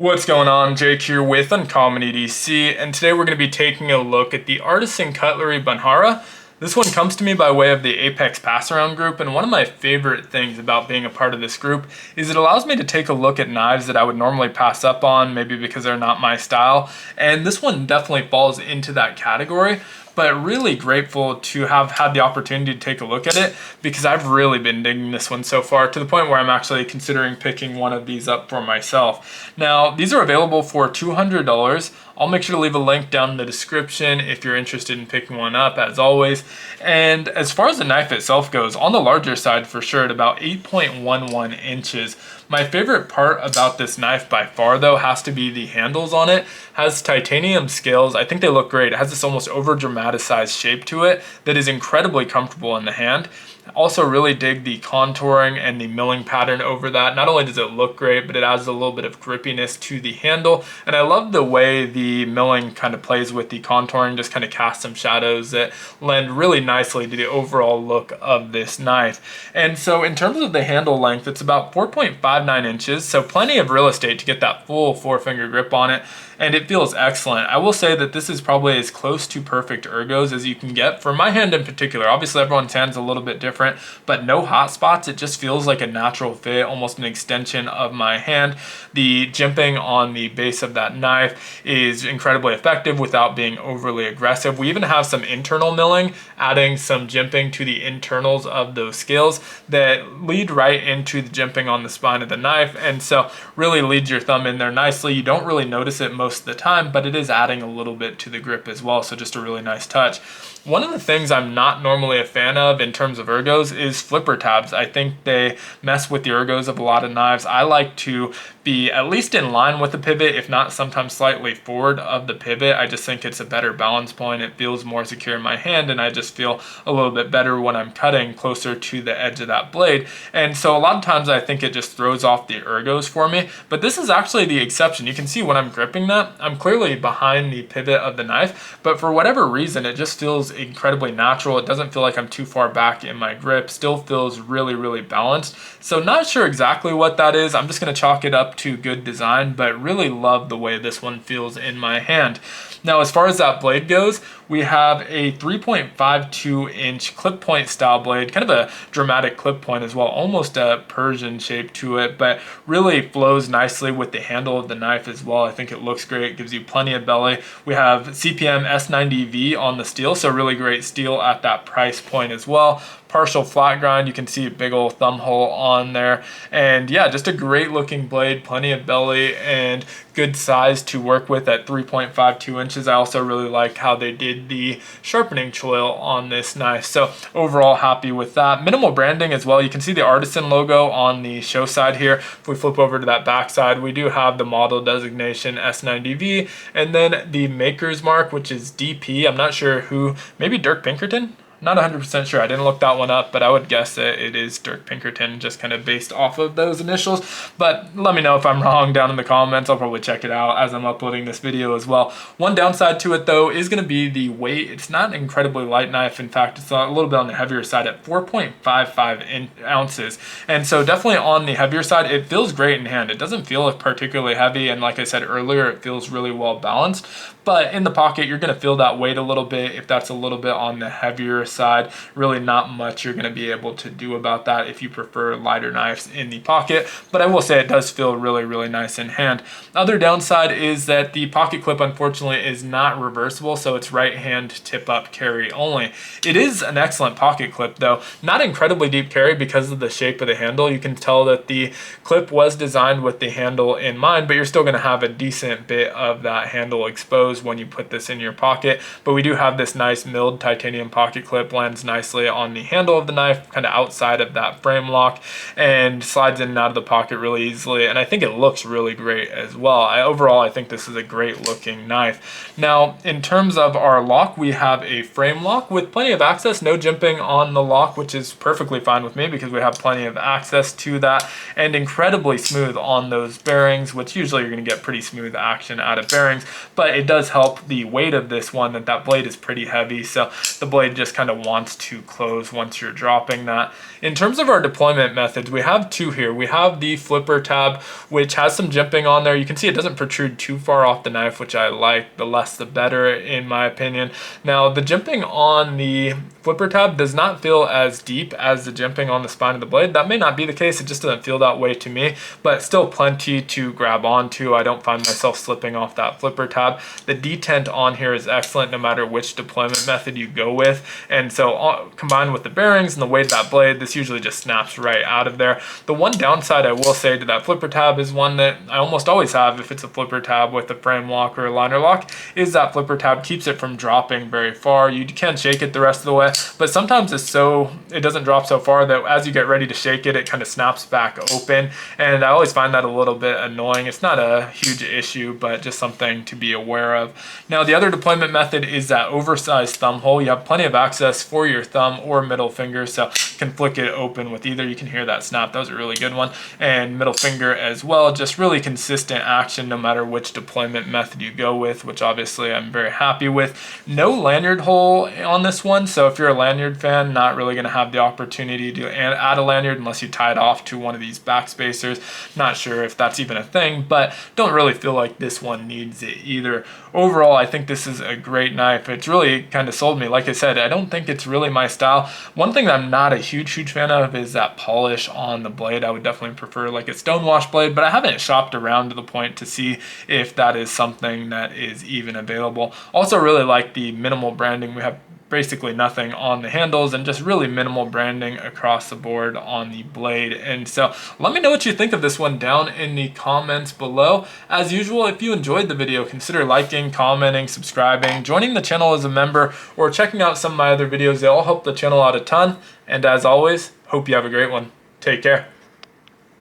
What's going on? Jake here with Uncommon EDC, and today we're going to be taking a look at the Artisan Cutlery Banjaara. This one comes to me by way of the Apex Pass Around group, and one of my favorite things about being a part of this group is it allows me to take a look at knives that I would normally pass up on, maybe because they're not my style, and this one definitely falls into that category. But really grateful to have had the opportunity to take a look at it because I've really been digging this one so far, to the point where I'm actually considering picking one of these up for myself. Now, these are available for $200. I'll make sure to leave a link down in the description if you're interested in picking one up, as always. And as far as the knife itself goes, on the larger side for sure, at about 8.11 inches. My favorite part about this knife by far, though, has to be the handles on it. It has titanium scales. I think they look great. It has this almost over dramatized shape to it that is incredibly comfortable in the hand. Also really dig the contouring and the milling pattern over that. Not only does it look great, but it adds a little bit of grippiness to the handle. And I love the way the milling kind of plays with the contouring, just kind of casts some shadows that lend really nicely to the overall look of this knife. And so in terms of the handle length, it's about 4.59 inches, so plenty of real estate to get that full four-finger grip on it. And it feels excellent. I will say that this is probably as close to perfect ergos as you can get for my hand in particular. Obviously everyone's hand's a little bit different, but no hot spots. It just feels like a natural fit, almost an extension of my hand. The jimping on the base of that knife is incredibly effective without being overly aggressive. We even have some internal milling, adding some jimping to the internals of those scales that lead right into the jimping on the spine of the knife, and so really leads your thumb in there nicely. You don't really notice it most of the time, but it is adding a little bit to the grip as well, so just a really nice touch. One of the things I'm not normally a fan of in terms of ergos is flipper tabs. I think they mess with the ergos of a lot of knives. I like to be at least in line with the pivot, if not sometimes slightly forward of the pivot. I just think it's a better balance point. It feels more secure in my hand, and I just feel a little bit better when I'm cutting closer to the edge of that blade. And so a lot of times I think it just throws off the ergos for me, but this is actually the exception. You can see when I'm gripping that, I'm clearly behind the pivot of the knife, but for whatever reason, it just feels incredibly natural. It doesn't feel like I'm too far back in my grip. Still feels really, really balanced. So not sure exactly what that is. I'm just going to chalk it up to good design, but really love the way this one feels in my hand. Now, as far as that blade goes, we have a 3.52 inch clip point style blade, kind of a dramatic clip point as well, almost a Persian shape to it, but really flows nicely with the handle of the knife as well. I think it looks great, gives you plenty of belly. We have CPM S90V on the steel, so really great steel at that price point as well. Partial flat grind, you can see a big old thumb hole on there, and yeah, just a great looking blade, plenty of belly and good size to work with at 3.52 inches. I also really like how they did the sharpening choil on this knife, so overall happy with that. Minimal branding as well. You can see the Artisan logo on the show side here. If we flip over to that back side, we do have the model designation S90V, and then the maker's mark, which is DP. I'm not sure who, maybe Dirk Pinkerton? Not 100% sure. I didn't look that one up, but I would guess that it is Dirk Pinkerton, just kind of based off of those initials. But let me know if I'm wrong down in the comments. I'll probably check it out as I'm uploading this video as well. One downside to it, though, is going to be the weight. It's not an incredibly light knife. In fact, it's a little bit on the heavier side at 4.55 ounces. And so definitely on the heavier side. It feels great in hand. It doesn't feel particularly heavy, and like I said earlier, it feels really well balanced. But in the pocket, you're going to feel that weight a little bit if that's a little bit on the heavier side. Really not much you're going to be able to do about that if you prefer lighter knives in the pocket. But I will say it does feel really, really nice in hand. Other downside is that the pocket clip, unfortunately, is not reversible, so it's right hand tip up carry only. It is an excellent pocket clip, though. Not incredibly deep carry because of the shape of the handle. You can tell that the clip was designed with the handle in mind, but you're still going to have a decent bit of that handle exposed when you put this in your pocket. But we do have this nice milled titanium pocket clip, lands nicely on the handle of the knife, kind of outside of that frame lock, and slides in and out of the pocket really easily, and I think it looks really great as well. Overall, I think this is a great looking knife. Now, in terms of our lock, we have a frame lock with plenty of access, no jimping on the lock, which is perfectly fine with me because we have plenty of access to that, and incredibly smooth on those bearings, which usually you're going to get pretty smooth action out of bearings, but it does help the weight of this one, that blade is pretty heavy, so the blade just kind kind of wants to close once you're dropping that. In terms of our deployment methods, we have two here. We have the flipper tab, which has some jimping on there. You can see it doesn't protrude too far off the knife, which I like. The less the better, in my opinion. Now, the jimping on the flipper tab does not feel as deep as the jimping on the spine of the blade. That may not be the case, it just doesn't feel that way to me, but still plenty to grab onto. I don't find myself slipping off that flipper tab. The detent on here is excellent no matter which deployment method you go with, and so combined with the bearings and the weight of that blade, this usually just snaps right out of there. The one downside I will say to that flipper tab is one that I almost always have if it's a flipper tab with a Framelock or a liner lock, is that flipper tab keeps it from dropping very far. You can shake it the rest of the way, but sometimes it doesn't drop so far that as you get ready to shake it, it kind of snaps back open, and I always find that a little bit annoying. It's not a huge issue, but just something to be aware of. Now, the other deployment method is that oversized thumb hole. You have plenty of access for your thumb or middle finger, so you can flick it open with either. You can hear that snap. That was a really good one. And middle finger as well. Just really consistent action no matter which deployment method you go with, which obviously I'm very happy with. No lanyard hole on this one, so if you're a lanyard fan, not really going to have the opportunity to add a lanyard unless you tie it off to one of these back spacers. Not sure if that's even a thing, but don't really feel like this one needs it either. Overall, I think this is a great knife. It's really kind of sold me. Like I said, I don't think it's really my style. One thing that I'm not a huge fan of is that polish on the blade. I would definitely prefer like a stonewash blade, but I haven't shopped around to the point to see if that is something that is even available. Also really like the minimal branding. We have basically nothing on the handles and just really minimal branding across the board on the blade. And so let me know what you think of this one down in the comments below. As usual, if you enjoyed the video, consider liking, commenting, subscribing, joining the channel as a member, or checking out some of my other videos. They all help the channel out a ton. And as always, hope you have a great one. Take care.